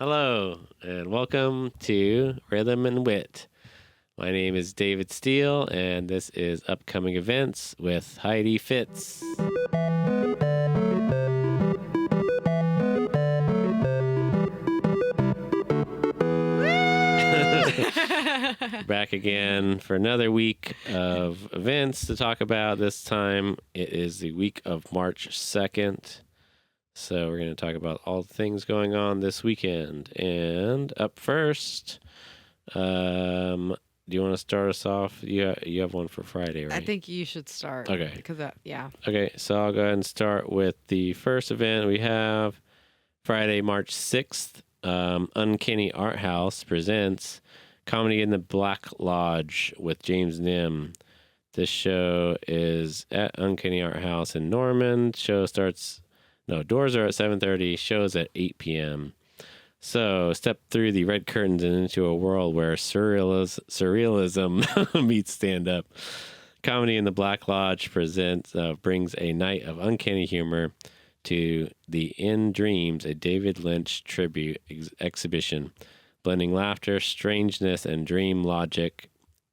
Hello, and welcome to Rhythm and Wit. My name is David Steele, and this is Upcoming Events with Heidi Fitz. Back again for another week of events to talk about. This time it is the week of March 2nd. So we're going to talk about all the things going on this weekend. And up first, do you want to start us off? You have one for Friday, right? I think you should start. Okay. Because yeah. Okay, so I'll go ahead and start with the first event. We have Friday, March 6th. Uncanny Art House presents Comedy in the Black Lodge with James Nim. This show is at Uncanny Art House in Norman. Doors are at 7:30, shows at 8 p.m. So step through the red curtains and into a world where surrealism meets stand-up. Comedy in the Black Lodge brings a night of uncanny humor to the In Dreams, a David Lynch tribute exhibition, blending laughter, strangeness, and dream logic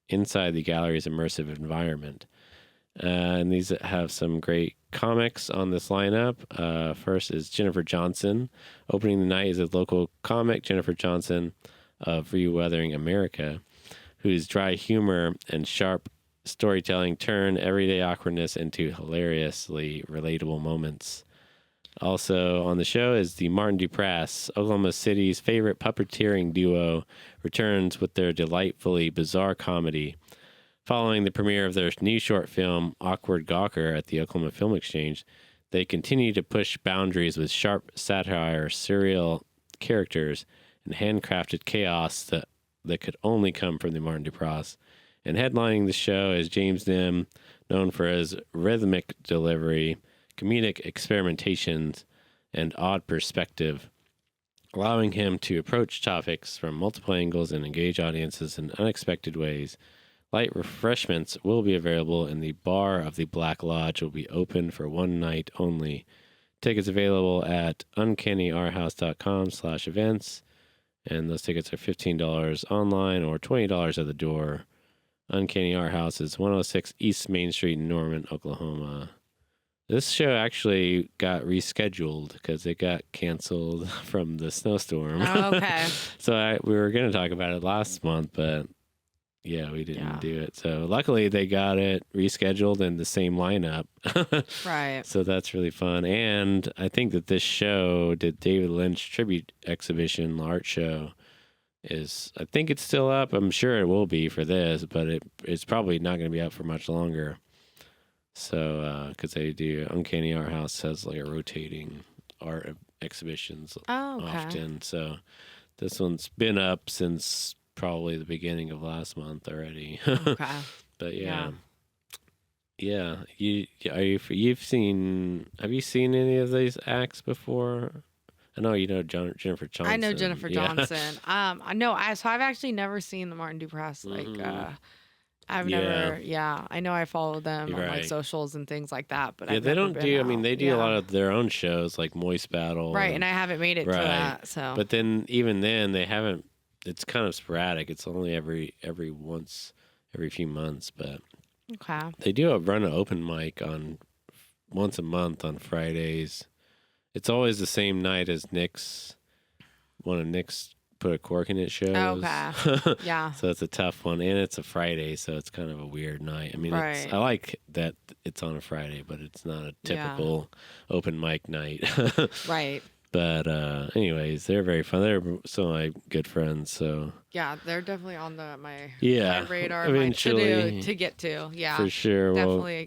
inside the gallery's immersive environment. And these have some great comics on this lineup. First is Jennifer Johnson. Opening the night is a local comic, Jennifer Johnson of Reweathering America, whose dry humor and sharp storytelling turn everyday awkwardness into hilariously relatable moments. Also on the show is the Martin Duprass, Oklahoma City's favorite puppeteering duo, returns with their delightfully bizarre comedy. Following the premiere of their new short film, Awkward Gawker, at the Oklahoma Film Exchange, they continue to push boundaries with sharp satire, surreal characters, and handcrafted chaos that could only come from the Martin Duprass. And headlining the show is James Nim, known for his rhythmic delivery, comedic experimentations, and odd perspective, allowing him to approach topics from multiple angles and engage audiences in unexpected ways. Light refreshments will be available, and the bar of the Black Lodge will be open for one night only. Tickets available at uncannyarthouse.com/events, and those tickets are $15 online or $20 at the door. Uncanny Art House is 106 East Main Street in Norman, Oklahoma. This show actually got rescheduled because it got canceled from the snowstorm. Oh, okay. So we were going to talk about it last month, but yeah, we didn't do it. So luckily they got it rescheduled in the same lineup. Right. So that's really fun. And I think that this show, the David Lynch tribute exhibition, art show, I think it's still up. I'm sure it will be for this, but it's probably not going to be up for much longer. So, because they do, Uncanny Art House has like a rotating art exhibitions often. So this one's been up since probably the beginning of last month already. Okay. But yeah. Have you seen any of these acts before? I know you know Jennifer Johnson. I know Jennifer Johnson. I know. So I've actually never seen the Martin Duprass. I've never. Yeah, I know I follow them on like socials and things like that. But I've they never don't been do. out. I mean, they do a lot of their own shows like Moist Battle. Right, and I haven't made it to that. So, but then even then they haven't. It's kind of sporadic. It's only every few months, but they do run an open mic on once a month on Fridays. It's always the same night as one of Nick's Put a Cork in It shows. Okay. Yeah. So it's a tough one, and it's a Friday, so it's kind of a weird night. I mean, I like that it's on a Friday, but it's not a typical open mic night. Right. But anyways, they're very fun. They're some of my good friends. So yeah, they're definitely on my radar, eventually to get to. Yeah, for sure. Definitely.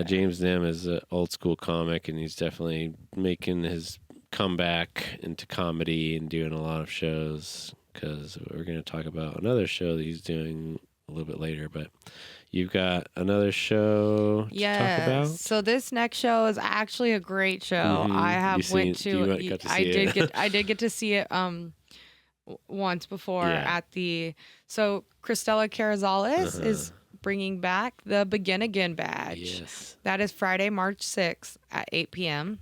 James Nim is an old school comic, and he's definitely making his comeback into comedy and doing a lot of shows. Because we're going to talk about another show that he's doing a little bit later, but. You've got another show to talk about? So this next show is actually a great show. Mm-hmm. I did get to see it once before at the. So Cristela Carrizales is bringing back the Begin Again badge. Yes. That is Friday, March 6th at 8 p.m.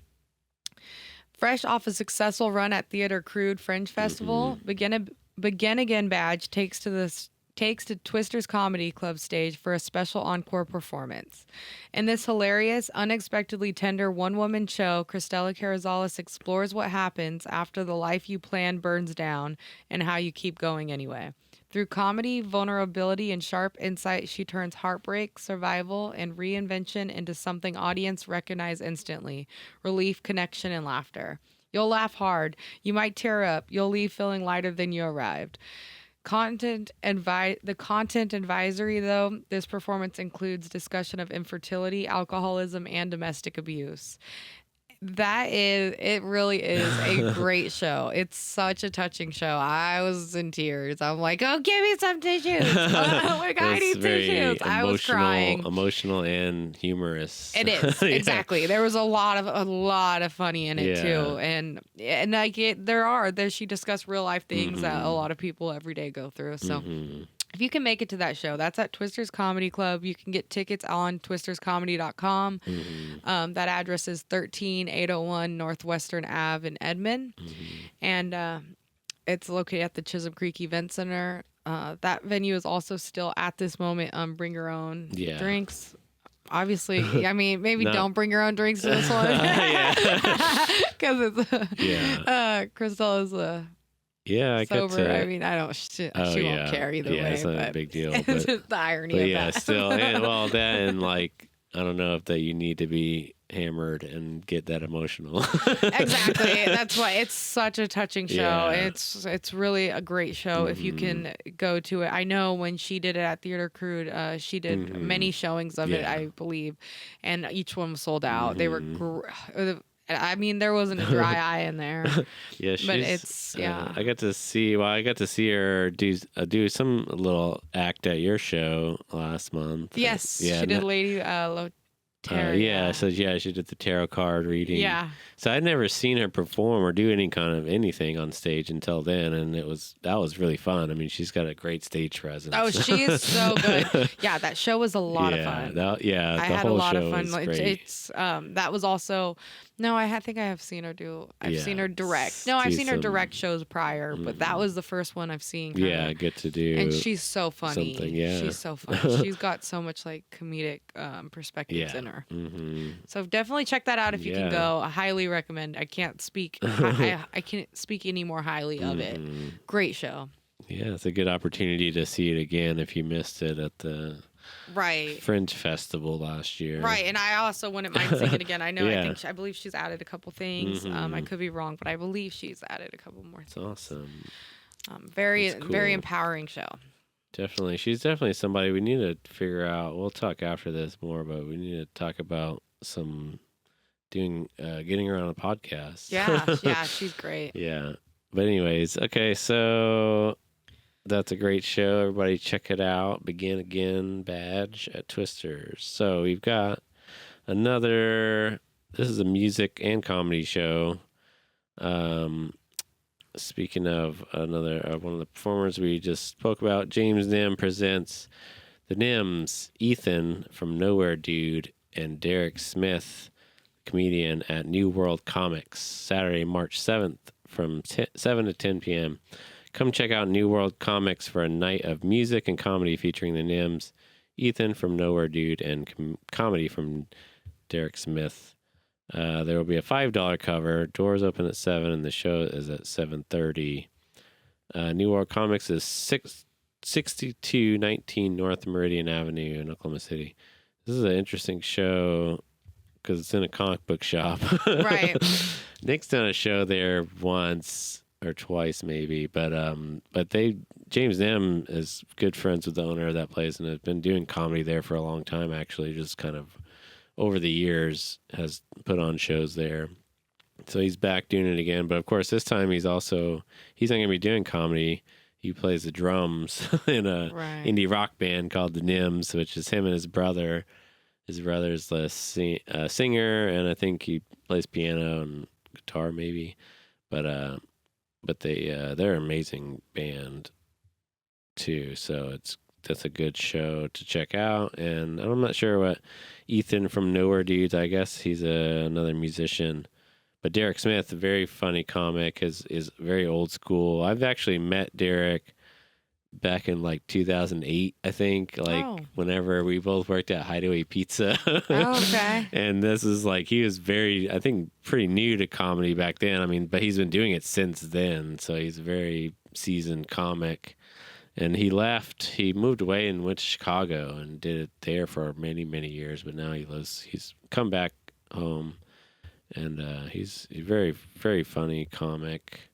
Fresh off a successful run at Theater Crude Fringe Festival, Begin Again badge takes to Twister's Comedy Club stage for a special encore performance. In this hilarious, unexpectedly tender one-woman show, Cristela Carrizales explores what happens after the life you plan burns down and how you keep going anyway. Through comedy, vulnerability, and sharp insight, she turns heartbreak, survival, and reinvention into something audience recognize instantly: relief, connection, and laughter. You'll laugh hard. You might tear up. You'll leave feeling lighter than you arrived. The content advisory, though, this performance includes discussion of infertility, alcoholism, and domestic abuse. It really is a great show. It's such a touching show. I was in tears. I'm like, oh, give me some tissues. Oh my God, I need tissues. I was crying. Emotional and humorous. It is. Yeah. Exactly. There was a lot of funny in it too. And like she discussed real life things that a lot of people every day go through. So if you can make it to that show, that's at Twister's Comedy Club. You can get tickets on twisterscomedy.com. That address is 13801 Northwestern Ave in Edmond. And it's located at the Chisholm Creek Event Center. That venue is also still at this moment bring your own drinks. Obviously, I mean, maybe don't bring your own drinks to this one. Because it's Cristela's sober. I mean, I don't. She won't care either way. It's not a big deal. But, it's just the irony of that. Still, that and like, I don't know if that you need to be hammered and get that emotional. Exactly. That's why it's such a touching show. It's really a great show if you can go to it. I know when she did it at Theater Crude, she did many showings of it, I believe, and each one was sold out. They were. I mean, there wasn't a dry eye in there. But it's I got to see her do some little act at your show last month. Yes, she did Lady Tarot. She did the tarot card reading. Yeah. So I'd never seen her perform or do any kind of anything on stage until then, and that was really fun. I mean, she's got a great stage presence. Oh, she is so good. Yeah, that show was a lot of fun. I had a lot of fun. It's that was also. No, I think I have seen her do. I've seen her direct. No, I've seen her direct shows prior, but that was the first one I've seen her. Yeah, get to do. And she's so funny. She's so funny. She's got so much like comedic perspectives in her. So definitely check that out if you can go. I highly recommend. I can't speak. I can't speak any more highly of it. Great show. Yeah, it's a good opportunity to see it again if you missed it at the. Fringe Festival last year. Right, and I also wouldn't mind seeing it again. I know, I believe she's added a couple things. I could be wrong, but I believe she's added a couple more things. That's awesome. Very empowering show. Definitely. She's definitely somebody we need to figure out. We'll talk after this more, but we need to talk about getting her on a podcast. Yeah, she's great. Yeah. But anyways, okay, so that's a great show. Everybody check it out. Begin Again badge at Twisters. So we've got this is a music and comedy show. Speaking of one of the performers we just spoke about, James Nim presents the Nims, Ethan from Nowhere Dude, and Derek Smith, comedian, at New World Comics, Saturday, March 7th from 7 to 10 p.m. Come check out New World Comics for a night of music and comedy featuring the Nims, Ethan from Nowhere Dude, and comedy from Derek Smith. There will be a $5 cover. Doors open at 7, and the show is at 7:30. New World Comics is 6219 North Meridian Avenue in Oklahoma City. This is an interesting show because it's in a comic book shop. Right. Nick's done a show there once or twice maybe, but James Nim is good friends with the owner of that place and has been doing comedy there for a long time, actually, just kind of over the years has put on shows there. So he's back doing it again, but of course this time he's not going to be doing comedy. He plays the drums in a indie rock band called the Nims, which is him and his brother. His brother's a singer, and I think he plays piano and guitar maybe, but they're an amazing band too. So that's a good show to check out. And I'm not sure what Ethan from Nowhere Dudes, I guess he's another musician, But Derek Smith, a very funny comic, is very old school. I've actually met Derek back in like 2008, I think, whenever we both worked at Hideaway Pizza. Okay. And this is like, he was I think pretty new to comedy back then. I mean, but he's been doing it since then. So he's a very seasoned comic. And he moved away and went to Chicago and did it there for many, many years. But now he's come back home, and he's a very, very funny comic.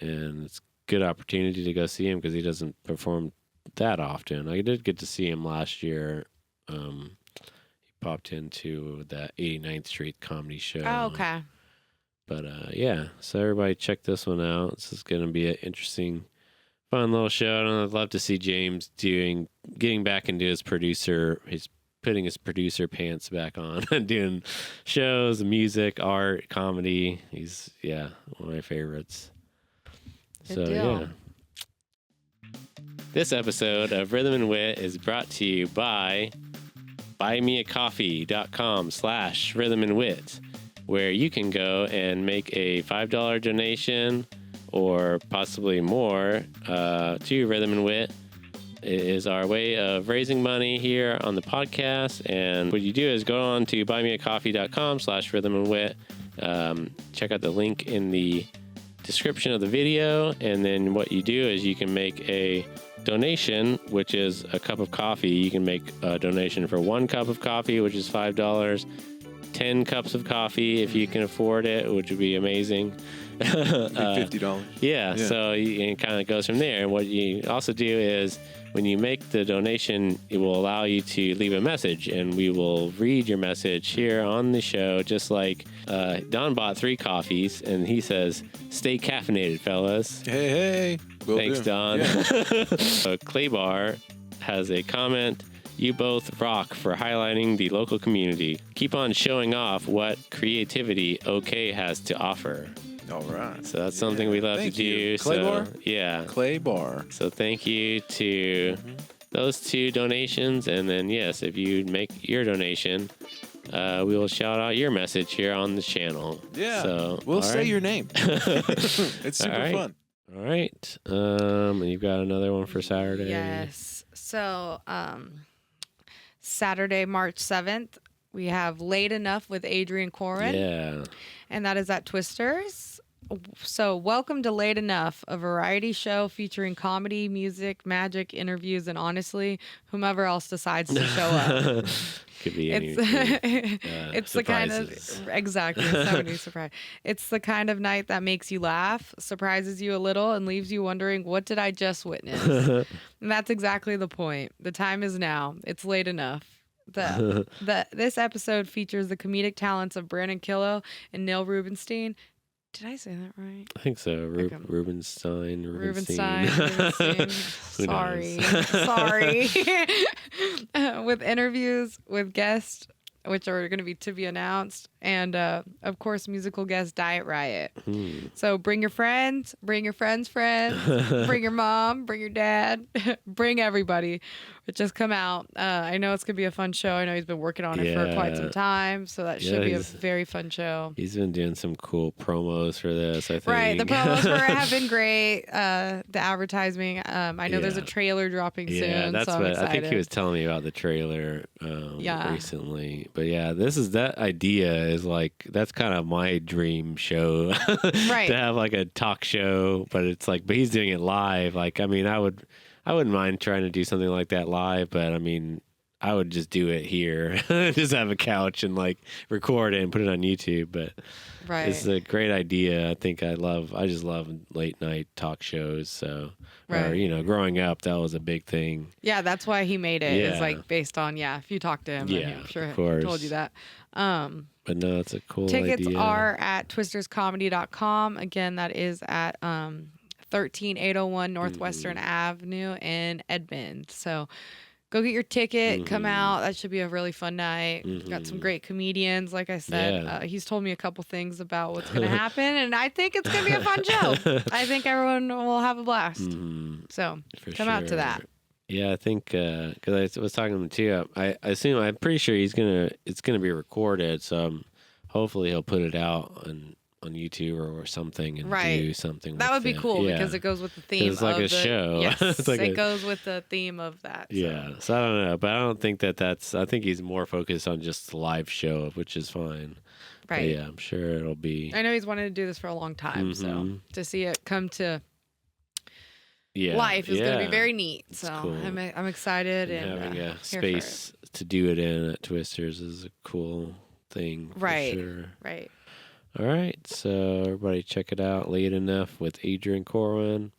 And it's good opportunity to go see him because he doesn't perform that often. I did get to see him last year. He popped into the 89th Street comedy show. Oh, okay. But yeah, so everybody check this one out. This is going to be an interesting, fun little show. And I'd love to see James getting back into his putting his producer pants back on and doing shows, music, art, comedy. He's one of my favorites. Good deal. Yeah. This episode of Rhythm and Wit is brought to you by buymeacoffee.com/rhythmandwit, where you can go and make a $5 donation or possibly more to Rhythm and Wit. It is our way of raising money here on the podcast. And what you do is go on to buymeacoffee.com/rhythmandwit. Check out the link in the description of the video, and then what you do is you can make a donation, which is a cup of coffee. You can make a donation for 1 cup of coffee, which is $5, 10 cups of coffee if you can afford it, which would be amazing. $50. Yeah, so it kind of goes from there. And what you also do is when you make the donation, it will allow you to leave a message, and we will read your message here on the show, just like Don bought 3 coffees, and he says, "Stay caffeinated, fellas." Hey. Thanks, Don. Yeah. So Claybar has a comment. "You both rock for highlighting the local community. Keep on showing off what creativity OK has to offer." All right. So that's something we love to do. Claybar? So, yeah. Claybar. So thank you to those 2 donations. And then, yes, if you make your donation, we will shout out your message here on the channel. Yeah. So, we'll say your name. It's super fun. All right. And you've got another one for Saturday. Yes. So, Saturday, March 7th, we have Late Enough with Adrian Corin. Yeah. And that is at Twisters. So, welcome to Late Enough, a variety show featuring comedy, music, magic, interviews, and honestly, whomever else decides to show up. Could be any. It's the kind of exactly somebody surprise. It's the kind of night that makes you laugh, surprises you a little, and leaves you wondering, what did I just witness? And that's exactly the point. The time is now. It's late enough. This episode features the comedic talents of Brandon Killo and Neil Rubenstein. Did I say that right? I think so. Rubenstein. Sorry. With interviews with guests, which are going to be announced, and of course, musical guest Diet Riot. So bring your friends, bring your friends' friends, bring your mom, bring your dad, bring everybody. But just come out. I know it's going to be a fun shoo. I know he's been working on it for quite some time, so that should be a very fun show. He's been doing some cool promos for this, I think. Right, the promos for it have been great. The advertising. I know there's a trailer dropping soon. Yeah, that's so I'm excited. I think he was telling me about the trailer recently. But yeah, that idea is like, that's kind of my dream show. Right. To have like a talk show, but he's doing it live. Like, I mean, I wouldn't mind trying to do something like that live, but I mean, I would just do it here. Just have a couch and like record it and put it on YouTube. But it's a great idea. I just love late night talk shows. So, or, growing up, that was a big thing. Yeah, that's why he made it. Yeah. It's like based on, if you talk to him, I'm sure he told you that. But no, it's a cool tickets idea. are at twisterscomedy.com. Again, that is at 13801 Northwestern Avenue in Edmond. So go get your ticket, come out. That should be a really fun night. Got some great comedians, like I said. He's told me a couple things about what's going to happen, and I think it's going to be a fun show. I think everyone will have a blast. So come out to that. Yeah, I think because I was talking to him too. I'm pretty sure it's gonna be recorded. So I'm hopefully he'll put it out on YouTube or something and do something. That would be cool because it goes with the theme. It's like a show. Yes, it's like it goes with the theme of that. So. Yeah, so I don't know, but I don't think that's. I think he's more focused on just the live show, which is fine. Right. But yeah, I'm sure it'll be. I know he's wanted to do this for a long time, so to see it come to life is going to be very neat. So cool. I'm excited and having a space to do it in at Twisters is a cool thing. Right. For sure. Right. All right, so everybody check it out. Late Enough with Adrian Corwin.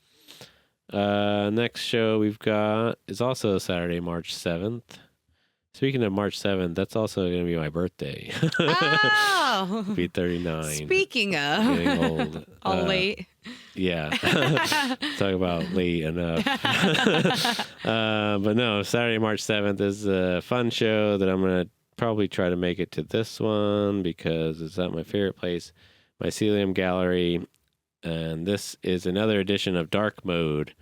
Next show we've got is also Saturday, March 7th. Speaking of March 7th, that's also going to be my birthday. Oh! Be 39. Speaking of. Getting old. All late. Yeah. Talk about late enough. But no, Saturday, March 7th is a fun show that I'm going to probably try to make it to this one because it's at my favorite place, Mycelium Gallery. And this is another edition of Dark Mode.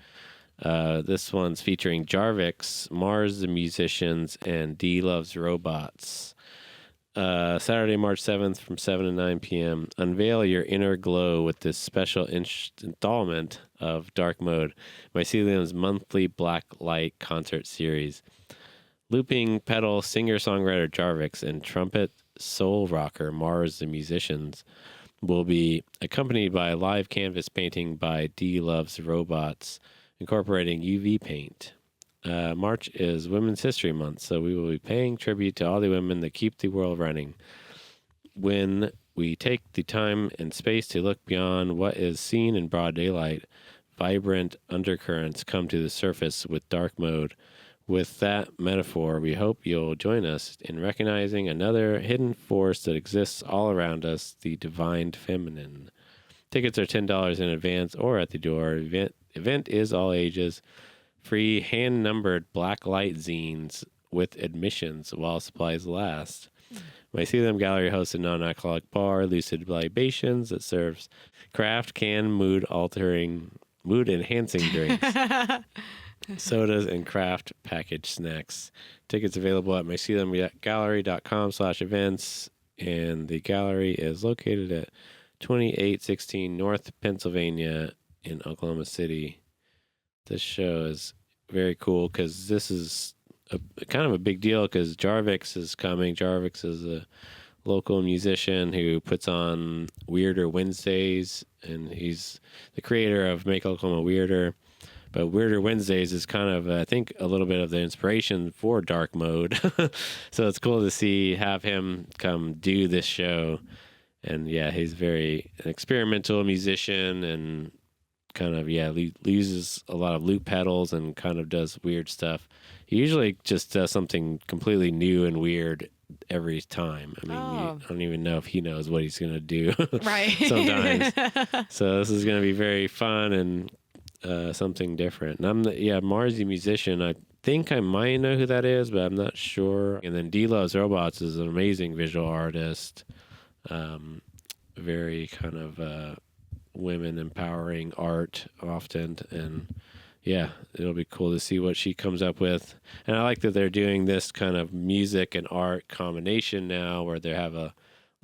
This one's featuring Jarvix, Mars the Musicians, and D Loves Robots. Saturday, March 7th from 7 to 9 p.m. Unveil your inner glow with this special installment of Dark Mode, Mycelium's monthly black light concert series. Looping pedal singer-songwriter Jarvix and trumpet soul rocker Mars the Musicians will be accompanied by a live canvas painting by D Loves Robots, incorporating UV paint. March is Women's History Month, so we will be paying tribute to all the women that keep the world running. When we take the time and space to look beyond what is seen in broad daylight, vibrant undercurrents come to the surface with Dark Mode. With that metaphor, we hope you'll join us in recognizing another hidden force that exists all around us, the divine feminine. Tickets are $10 in advance or at the door. Event is all ages. Free hand-numbered black light zines with admissions while supplies last. Mycelium Gallery hosts a non-alcoholic bar, Lucid Libations, that serves craft, canned, mood-enhancing drinks. Sodas and craft packaged snacks. Tickets available at myceliumgallery.com/events, and the gallery is located at 2816 North Pennsylvania in Oklahoma City. This show is very cool because this is kind of a big deal because Jarvix is coming. Jarvix is a local musician who puts on Weirder Wednesdays, and he's the creator of Make Oklahoma Weirder. But Weirder Wednesdays is kind of, I think, a little bit of the inspiration for Dark Mode. So it's cool to have him come do this show. And yeah, he's an experimental musician and kind of, uses a lot of loop pedals and kind of does weird stuff. He usually just does something completely new and weird every time. I mean, I don't even know if he knows what he's going to do sometimes. So this is going to be very fun and something different. And I'm Mars the Musician. I think I might know who that is, but I'm not sure. And then D Loves Robots is an amazing visual artist. Very kind of women empowering art often. And yeah, it'll be cool to see what she comes up with. And I like that they're doing this kind of music and art combination now where they have an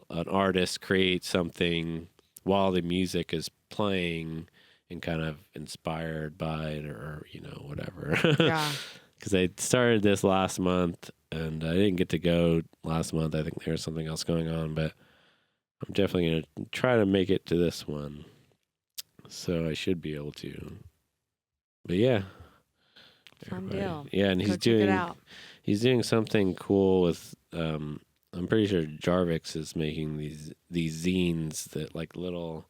artist create something while the music is playing and kind of inspired by it or whatever. Yeah. Because they started this last month, and I didn't get to go last month. I think there was something else going on, but I'm definitely going to try to make it to this one. So I should be able to. But yeah. Fun deal. Yeah, and he's doing something cool with I'm pretty sure Jarvix is making these zines that like little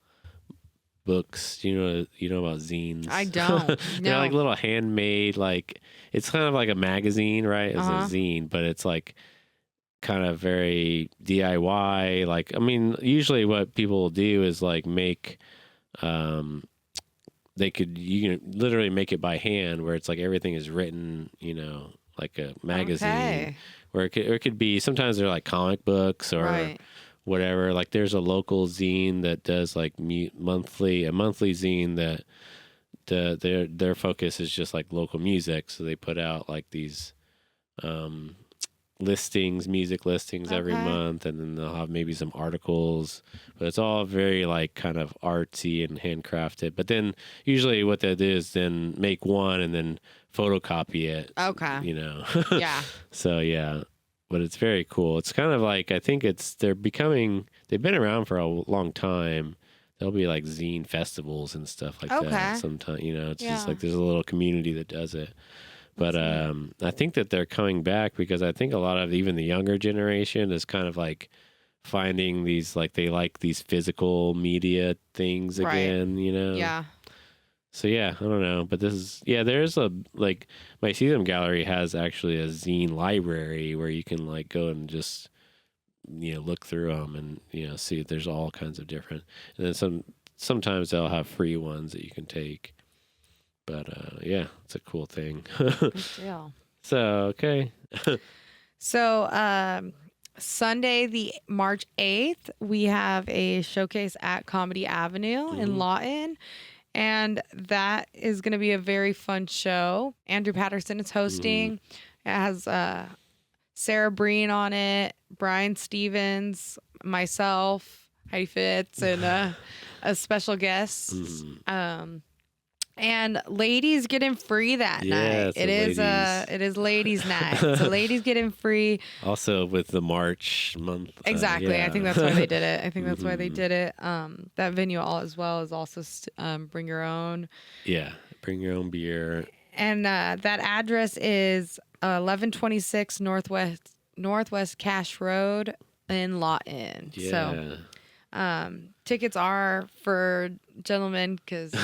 books. You know about zines? I don't. They're No. like little handmade, like it's kind of like a magazine, right? It's a zine, but it's like kind of very DIY. Like, I mean, usually what people will do is like make you can literally make it by hand where it's like everything is written, like a magazine. Okay. Or it could be, sometimes they're like comic books or whatever. Like there's a local zine that does like a monthly zine that their focus is just like local music. So they put out like these music listings every Okay. month, and then they'll have maybe some articles, but it's all very like kind of artsy and handcrafted. But then usually what they do is then make one and then photocopy it. Okay. You know. Yeah. So yeah, but it's very cool. It's kind of like, I think they've been around for a long time. There'll be like zine festivals and stuff like Okay. that. Sometimes, it's just Yeah. like there's a little community that does it. But I think that they're coming back because I think a lot of even the younger generation is kind of like finding these, like they like these physical media things Right. again, Yeah. So yeah, I don't know, but there's like my Season Gallery has actually a zine library where you can like go and just look through them and see if there's all kinds of different, and then sometimes they'll have free ones that you can take. But yeah, it's a cool thing. Good deal. So okay. So Sunday, the March 8th, we have a showcase at Comedy Avenue in Lawton. And that is going to be a very fun show. Andrew Patterson is hosting. It has Sarah Breen on it, Brian Stevens, myself, Heidi Fitz, and a special guest. And ladies getting free that night. It is ladies' night. So ladies getting free. Also with the March month. Exactly. Yeah. I think that's why they did it. Why they did it. That venue as well is also bring your own. Yeah. Bring your own beer. And that address is 1126 Northwest Cash Road in Lawton. Yeah. So tickets are for gentlemen because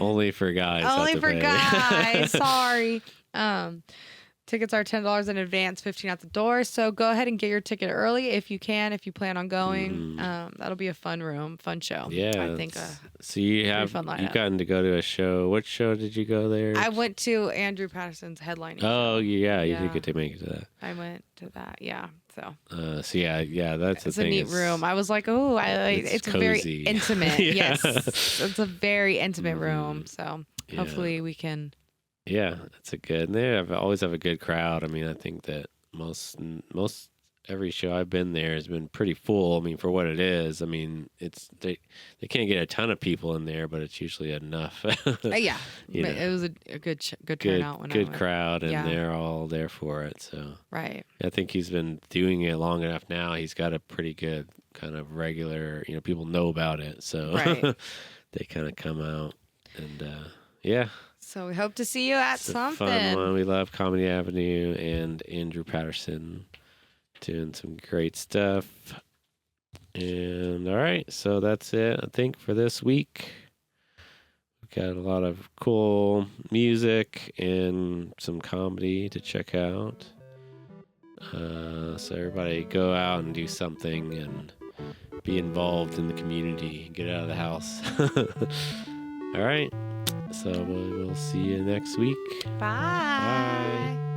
only for guys. only have to for pay. guys. Sorry. Tickets are $10 in advance, $15 at the door. So go ahead and get your ticket early if you can, if you plan on going. That'll be a fun show. Yeah. I think. So you've gotten to go to a show. What show did you go there? I went to Andrew Patterson's headlining. Oh, show. yeah. You Yeah. did get to make it to that. I went to that. Yeah. So. So yeah, that's the It's thing. a neat room. I was like, oh, it's very cozy. intimate. Yeah. Yes, it's a very intimate room. So Yeah. hopefully we can. Yeah, it's a good. And they always have a good crowd. I mean, I think that most every show I've been there has been pretty full. I mean, for what it is. I mean, they can't get a ton of people in there, but it's usually enough. Yeah, You but know. it was a good turnout when I good went. crowd, and Yeah. they're all there for it. So Right. I think he's been doing it long enough now. He's got a pretty good kind of regular. People know about it, so Right. they kind of come out and yeah. So we hope to see you at It's a something. fun one. We love Comedy Avenue and Andrew Patterson doing some great stuff. And all right, so that's it, I think, for this week. We've got a lot of cool music and some comedy to check out. So everybody go out and do something and be involved in the community. Get out of the house. All right. So we'll see you next week. Bye. Bye.